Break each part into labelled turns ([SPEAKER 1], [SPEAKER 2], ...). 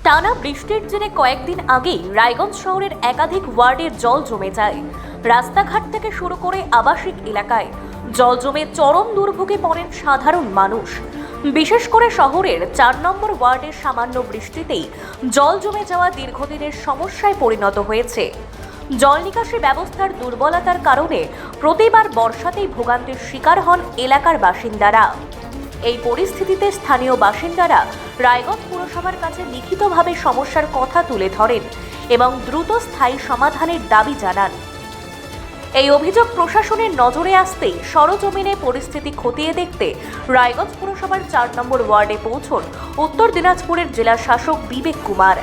[SPEAKER 1] টানা বৃষ্টির জেরে কয়েকদিন আগেই রায়গঞ্জ শহরের একাধিক ওয়ার্ডের জল জমে যায়। রাস্তাঘাট থেকে শুরু করে আবাসিক এলাকায় জল জমে চরম দুর্ভোগে পড়েন সাধারণ মানুষ। বিশেষ করে শহরের ৪ নম্বর ওয়ার্ডের সামান্য বৃষ্টিতেই জল জমে যাওয়া দীর্ঘদিনের সমস্যায় পরিণত হয়েছে। জল নিকাশি ব্যবস্থার দুর্বলতার কারণে প্রতিবার বর্ষাতেই ভোগান্তির শিকার হন এলাকার বাসিন্দারা। এই পরিস্থিতিতে স্থানীয় বাসিন্দারা রায়গঞ্জ পুরসভার কাছে লিখিতভাবে সমস্যার কথা তুলে ধরেন এবং দ্রুত স্থায়ী সমাধানের দাবি জানান। এই অভিযোগ প্রশাসনের নজরে আসতেই সরজমিনে পরিস্থিতি খতিয়ে দেখতে রায়গঞ্জ পুরসভার ৪ নম্বর ওয়ার্ডে পৌঁছন উত্তর দিনাজপুরের জেলা শাসক বিবেক কুমার।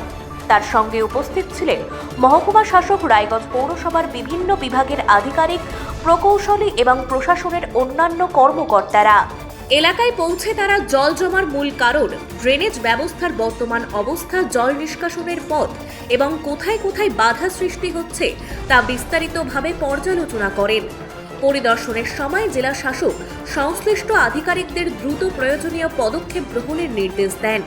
[SPEAKER 1] তার সঙ্গে উপস্থিত ছিলেন মহকুমা শাসক, রায়গঞ্জ পৌরসভার বিভিন্ন বিভাগের আধিকারিক, প্রকৌশলী এবং প্রশাসনের অন্যান্য কর্মকর্তারা। এলাকায় পৌঁছে তারা জল জমার মূল কারণ, ড্রেনেজ ব্যবস্থার বর্তমান অবস্থা, জল নিষ্কাশনের পথ এবং কোথায় কোথায় বাধা সৃষ্টি হচ্ছে তা বিস্তারিতভাবে পর্যালোচনা করেন। পরিদর্শনের সময় জেলা শাসক সংশ্লিষ্ট আধিকারিকদের দ্রুত প্রয়োজনীয় পদক্ষেপ গ্রহণের নির্দেশ দেন।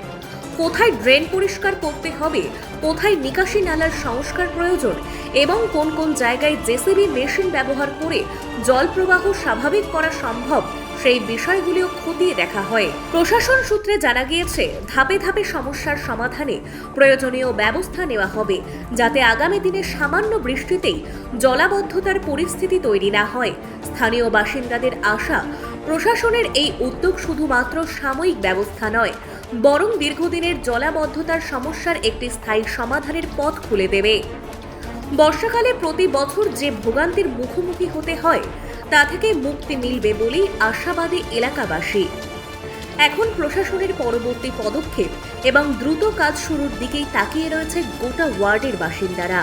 [SPEAKER 1] কোথায় ড্রেন পরিষ্কার করতে হবে, কোথায় নিকাশি নালার সংস্কার প্রয়োজন এবং কোন কোন জায়গায় জেসিবি মেশিন ব্যবহার করে জল প্রবাহ স্বাভাবিক করা সম্ভব সেই বিষয়গুলিও খতিয়ে দেখা হয়। প্রশাসন সূত্রে জানা গিয়েছে, ধাপে ধাপে সমস্যার সমাধানে প্রয়োজনীয় ব্যবস্থা নেওয়া হবে, যাতে আগামী দিনে সামান্য বৃষ্টিতেই জলাবদ্ধতার পরিস্থিতি তৈরি না হয়। স্থানীয় বাসিন্দাদের আশা, প্রশাসনের এই উদ্যোগ শুধুমাত্র সাময়িক ব্যবস্থা নয়, বরং দীর্ঘদিনের জলাবদ্ধতার সমস্যার একটি স্থায়ী সমাধানের পথ খুলে দেবে। বর্ষাকালে প্রতি বছর যে ভোগান্তির মুখোমুখি হতে হয় তা থেকে মুক্তি মিলবে বলেই আশাবাদী এলাকাবাসী। এখন প্রশাসনের পরবর্তী পদক্ষেপ এবং দ্রুত কাজ শুরুর দিকেই তাকিয়ে রয়েছে গোটা ওয়ার্ডের বাসিন্দারা।